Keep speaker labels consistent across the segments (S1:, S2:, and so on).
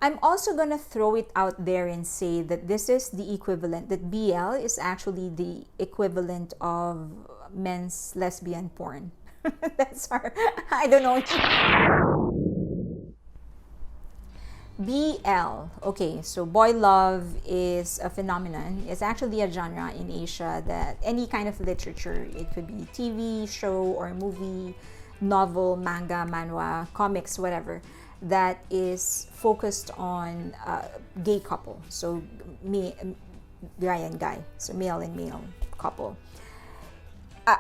S1: I'm also going to throw it out there and say that this is the equivalent, that BL is actually the equivalent of men's lesbian porn. That's our, I don't know. BL, okay, so boy love is a phenomenon. It's actually a genre in Asia that any kind of literature, it could be TV, show, or movie, novel, manga, manhwa, comics, whatever, that is focused on gay couple. So, guy and guy, so male and male couple.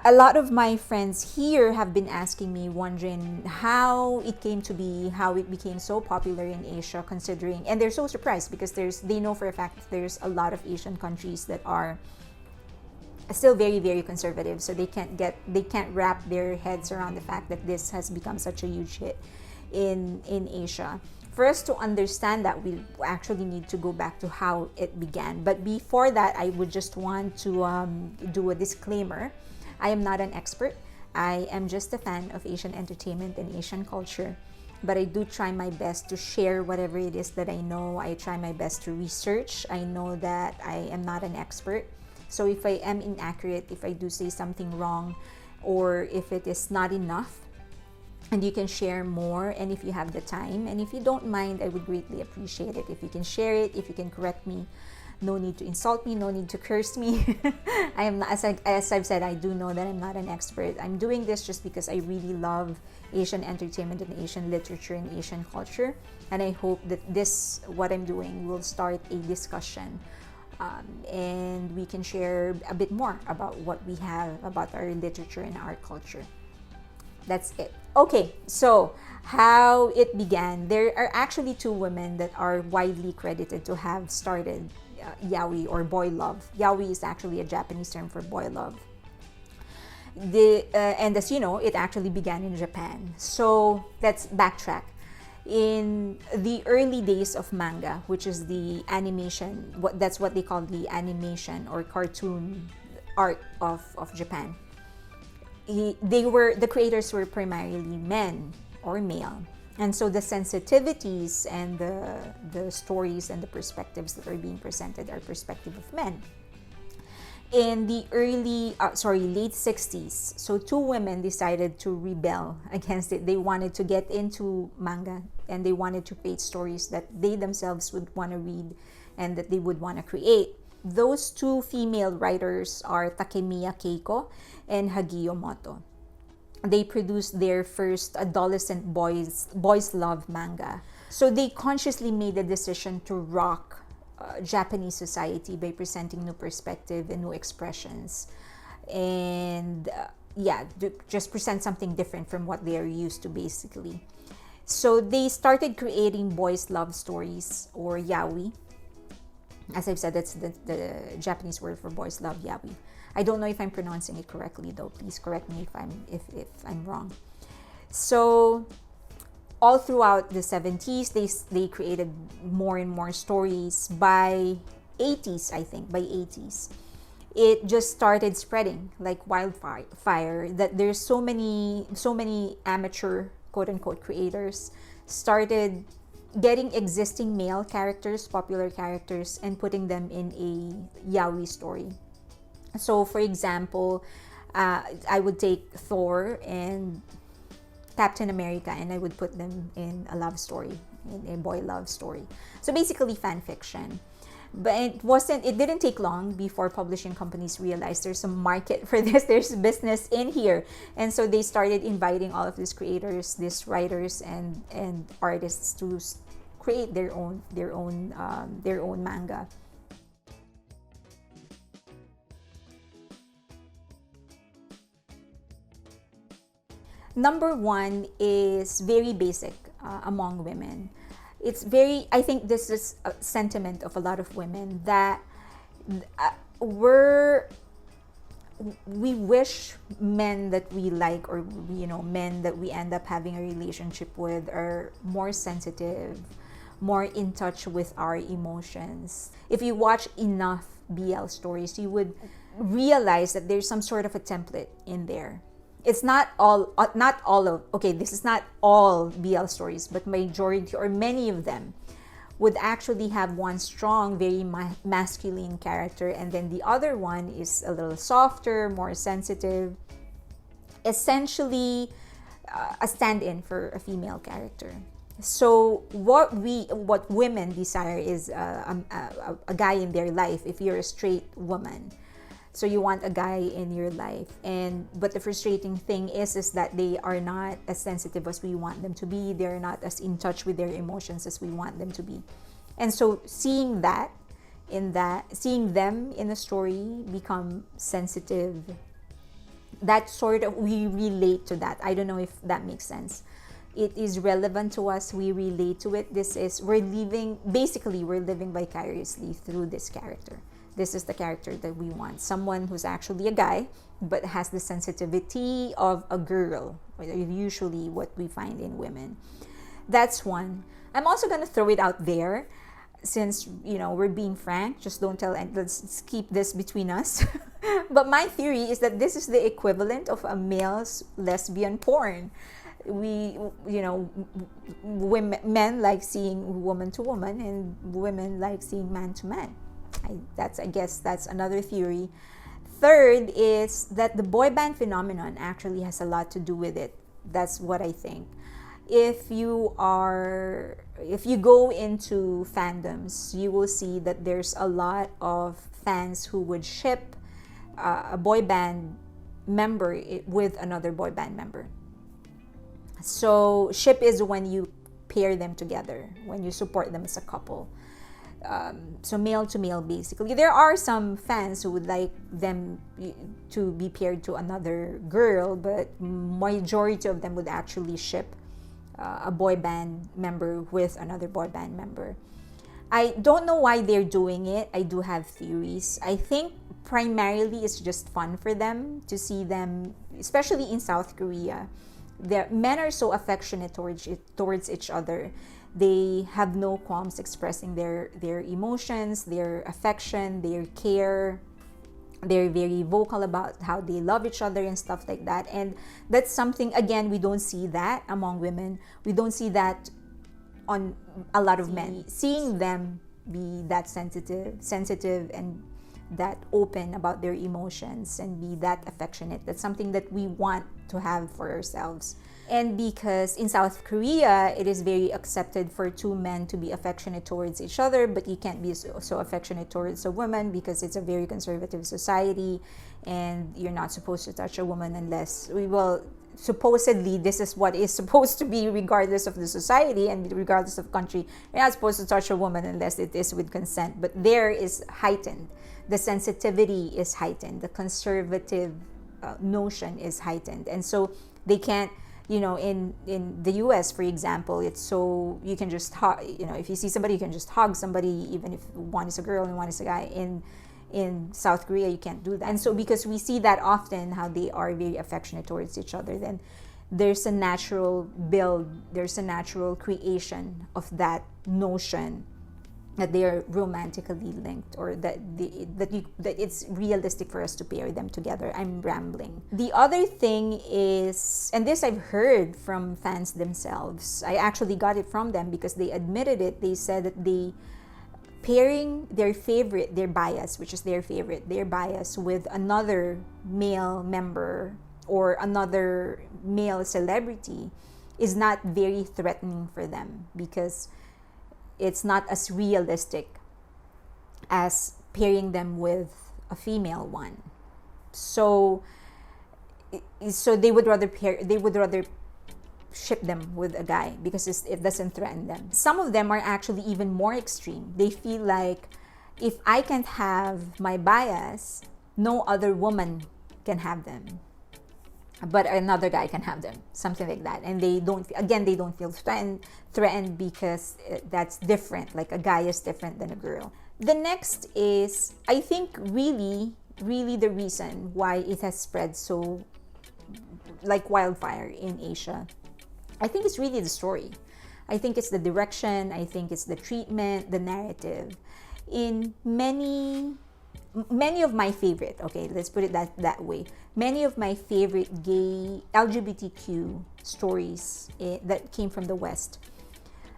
S1: A lot of my friends here have been asking me, wondering how it came to be, how it became so popular in Asia, considering, and they're so surprised because they know for a fact that there's a lot of Asian countries that are still very, very conservative, so they can't wrap their heads around the fact that this has become such a huge hit in Asia. For us to understand that, we actually need to go back to how it began. But before that, I would just want to do a disclaimer. I am not an expert. I am just a fan of Asian entertainment and Asian culture. But I do try my best to share whatever it is that I know. I try my best to research. I know that I am not an expert. So if I am inaccurate, if I do say something wrong, or if it is not enough, and you can share more, and if you have the time, and if you don't mind, I would greatly appreciate it if you can share it, if you can correct me. No need to insult me, no need to curse me. I am not, as I've said, I do know that I'm not an expert. I'm doing this just because I really love Asian entertainment and Asian literature and Asian culture, and I hope that this, what I'm doing, will start a discussion, and we can share a bit more about what we have about our literature and our culture. That's it. Okay, so how it began. There are actually two women that are widely credited to have started yaoi, or boy love. Yaoi is actually a Japanese term for boy love. And as you know, it actually began in Japan. So let's backtrack. In the early days of manga, which is the animation, that's what they call the animation or cartoon art of Japan. The creators were primarily men or male. And so the sensitivities and the stories and the perspectives that are being presented are perspective of men. In the late 60s, so two women decided to rebel against it. They wanted to get into manga, and they wanted to create stories that they themselves would want to read and that they would want to create. Those two female writers are Takemiya Keiko and Hagio Moto. They produced their first adolescent boys love manga. So they consciously made the decision to rock Japanese society by presenting new perspective and new expressions, and just present something different from what they are used to, basically. So they started creating boys love stories, or yaoi. As I've said, that's the Japanese word for boys love, yaoi. I don't know if I'm pronouncing it correctly, though. Please correct me if I'm wrong. So all throughout the 70s, they created more and more stories. By 80s, I think, it just started spreading like wildfire. That there's so many amateur quote unquote creators started getting existing male characters, popular characters, and putting them in a yaoi story. So, for example, I would take Thor and Captain America, and I would put them in a love story, in a boy love story. So basically fan fiction. But it didn't take long before publishing companies realized there's a market for this, there's business in here. And so they started inviting all of these creators, these writers and artists to create their own manga. Number one is very basic among women. I think this is a sentiment of a lot of women, that we wish men that we like, or men that we end up having a relationship with, are more sensitive, more in touch with our emotions. If you watch enough BL stories, you would realize that there's some sort of a template in there. It's not all this is not all BL stories, but majority or many of them would actually have one strong, very masculine character, and then the other one is a little softer, more sensitive, essentially a stand-in for a female character. So what women desire is a guy in their life. If you're a straight woman, so you want a guy in your life, but the frustrating thing is that they are not as sensitive as we want them to be. They're not as in touch with their emotions as we want them to be. And so seeing them in a story become sensitive, that sort of, we relate to that. I don't know if that makes sense. It is relevant to us. We relate to it. We're living vicariously through this character. This is the character that we want. Someone who's actually a guy, but has the sensitivity of a girl, usually what we find in women. That's one. I'm also going to throw it out there, since, we're being frank, just don't tell, and let's keep this between us. But my theory is that this is the equivalent of a male's lesbian porn. Men like seeing woman to woman, and women like seeing man to man. I guess that's another theory. Third is that the boy band phenomenon actually has a lot to do with it. That's what I think. If you go into fandoms, you will see that there's a lot of fans who would ship a boy band member with another boy band member. So ship is when you pair them together, when you support them as a couple. So male to male, basically. There are some fans who would like them to be paired to another girl, but majority of them would actually ship a boy band member with another boy band member. I don't know why they're doing it. I do have theories. I think primarily it's just fun for them to see them, especially in South Korea. Men are so affectionate towards each other. They have no qualms expressing their emotions, their affection, their care. They're very vocal about how they love each other and stuff like that. And that's something, again, we don't see that among women. We don't see that on a lot of men. Seeing them be that sensitive and that open about their emotions and be that affectionate, that's something that we want to have for ourselves. And because in South Korea, it is very accepted for two men to be affectionate towards each other, but you can't be so affectionate towards a woman because it's a very conservative society, and you're not supposed to touch a woman unless, supposedly this is what is supposed to be regardless of the society and regardless of country. You're not supposed to touch a woman unless it is with consent. But there is heightened. The sensitivity is heightened. The conservative notion is heightened. And so they can't, in the US, for example, it's so, you can just hug, if you see somebody, you can just hug somebody, even if one is a girl and one is a guy. In South Korea, you can't do that. And so because we see that often, how they are very affectionate towards each other, then there's a natural build, there's a natural creation of that notion that they are romantically linked, or that it's realistic for us to pair them together. I'm rambling. The other thing is, and this I've heard from fans themselves, I actually got it from them because they admitted it. They said that they pairing their bias with another male member or another male celebrity is not very threatening for them, because it's not as realistic as pairing them with a female one. So they would rather ship them with a guy because it doesn't threaten them. Some of them are actually even more extreme. They feel like, if I can't have my bias, no other woman can have them, but another guy can have them, something like that. And they don't feel threatened because that's different. Like, a guy is different than a girl. The next is, I think, really the reason why it has spread so like wildfire in Asia. I think it's really the story. I think it's the direction. I think it's the treatment, the narrative. In many of my favorite, okay, let's put it that way. Many of my favorite gay LGBTQ stories that came from the West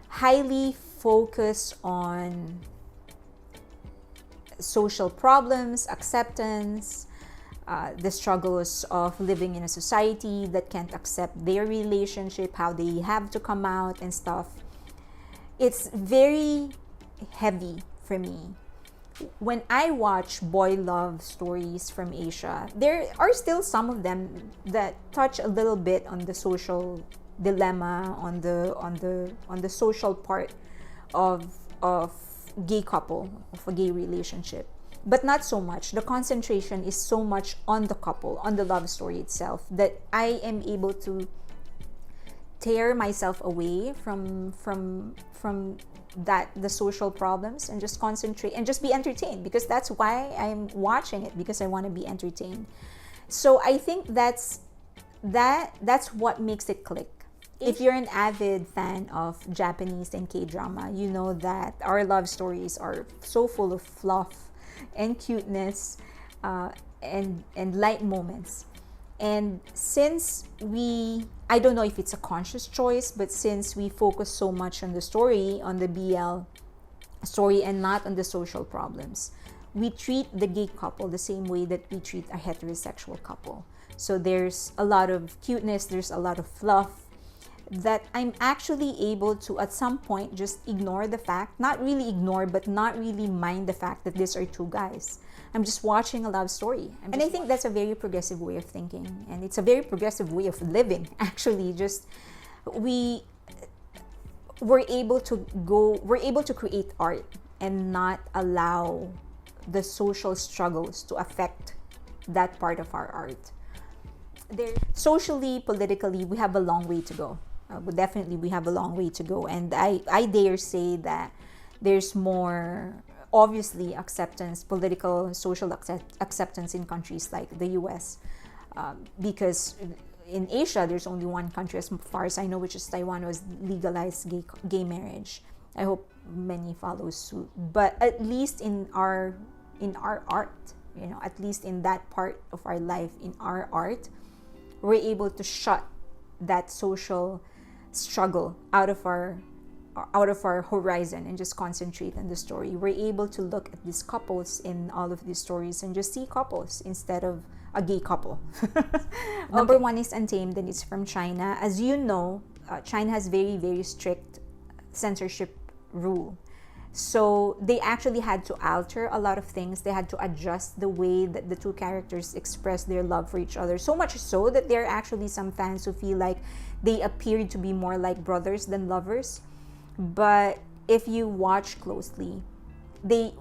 S1: highly focus on social problems, acceptance, the struggles of living in a society that can't accept their relationship, how they have to come out and stuff. It's very heavy for me. When I watch boy love stories from Asia, there are still some of them that touch a little bit on the social dilemma, on the social part of gay couple, of a gay relationship, but not so much. The concentration is so much on the couple, on the love story itself, that I am able to tear myself away from that, the social problems, and just concentrate and just be entertained, because that's why I'm watching it, because I want to be entertained. So I think that's what makes it click. If you're an avid fan of Japanese and K-drama, you know that our love stories are so full of fluff and cuteness, and light moments. And since I don't know if it's a conscious choice, but since we focus so much on the story, on the BL story, and not on the social problems, we treat the gay couple the same way that we treat a heterosexual couple. So there's a lot of cuteness, there's a lot of fluff, that I'm actually able to, at some point, just ignore the fact, not really ignore, but not really mind the fact that these are two guys. I'm just watching a love story. And I think that's a very progressive way of thinking. And it's a very progressive way of living, actually. Just, we're able to create art and not allow the social struggles to affect that part of our art. Socially, politically, we have a long way to go. Definitely, we have a long way to go. And I dare say that there's more, obviously, acceptance, political, social acceptance in countries like the US. Because in Asia, there's only one country, as far as I know, which is Taiwan, was legalized gay marriage. I hope many follow suit. But at least in our art, at least in that part of our life, in our art, we're able to shut that social struggle out of our horizon and just concentrate on the story. We're able to look at these couples in all of these stories and just see couples instead of a gay couple. Number one is Untamed, and it's from China. As you know, China has very, very strict censorship rule. So they actually had to alter a lot of things. They had to adjust the way that the two characters express their love for each other. So much so that there are actually some fans who feel like they appeared to be more like brothers than lovers. But if you watch closely, they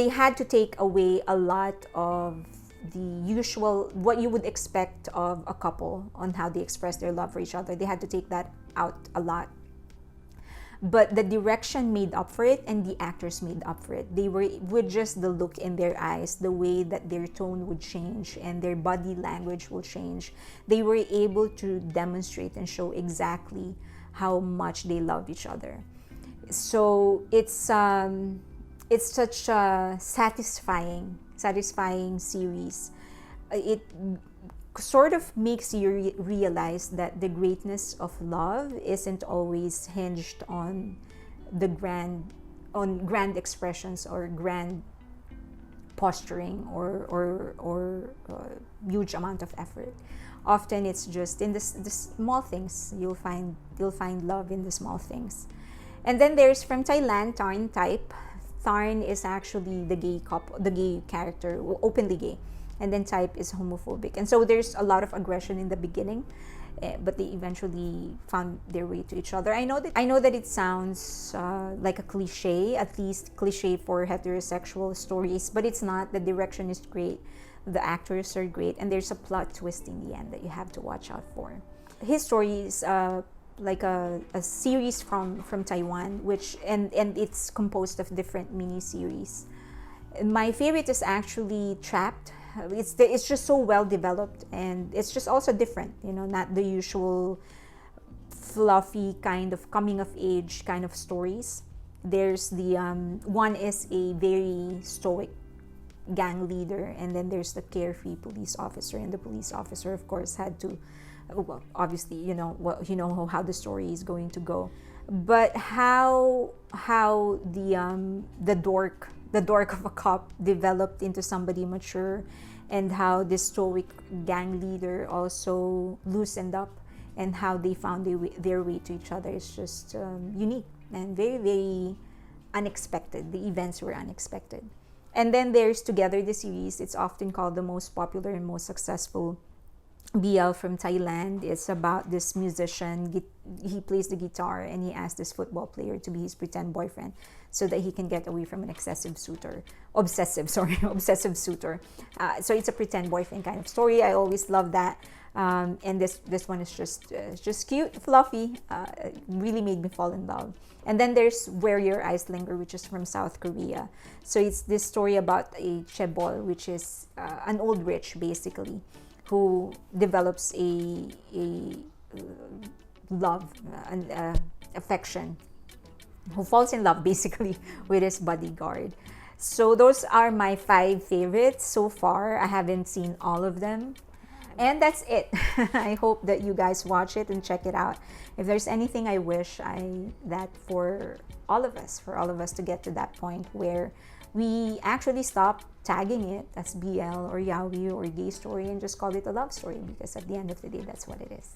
S1: had to take away a lot of the usual, what you would expect of a couple on how they express their love for each other. They had to take that out a lot. But the direction made up for it, and the actors made up for it. They were, with just the look in their eyes, the way that their tone would change and their body language will change, they were able to demonstrate and show exactly how much they love each other. So it's such a satisfying series. It sort of makes you realize that the greatness of love isn't always hinged on grand expressions or grand posturing or huge amount of effort. Often it's just in the small things. You'll find love in the small things. And then there's from Thailand, Tarn Type. Tarn is actually the gay character, openly gay. And then Type is homophobic. And so there's a lot of aggression in the beginning, but they eventually found their way to each other. I know that it sounds like a cliche, at least cliche for heterosexual stories, but it's not. The direction is great, the actors are great, and there's a plot twist in the end that you have to watch out for. His story is like a series from Taiwan, which and it's composed of different mini-series. My favorite is actually Trapped. It's just so well developed, and it's just also different, not the usual fluffy kind of coming of age kind of stories. There's the one is a very stoic gang leader, and then there's the carefree police officer, and the police officer, of course, had to, well, obviously, how the story is going to go. but how the dork of a cop developed into somebody mature, and how this stoic gang leader also loosened up, and how they found their way to each other is just unique and very, very unexpected. The events were unexpected. And then there's Together, the series. It's often called the most popular and most successful BL from Thailand. It's about this musician. He plays the guitar, and he asks this football player to be his pretend boyfriend so that he can get away from an obsessive suitor. So it's a pretend boyfriend kind of story. I always love that. And this one is just cute, fluffy. Really made me fall in love. And then there's Where Your Eyes Linger, which is from South Korea. So it's this story about a chaebol, which is an old rich, basically, who develops a love, an affection, who falls in love basically with his bodyguard. So those are my 5 favorites so far. I haven't seen all of them. And that's it. I hope that you guys watch it and check it out. If there's anything I wish that for all of us to get to that point where we actually stop tagging it as BL or yaoi or gay story and just call it a love story, because at the end of the day, that's what it is.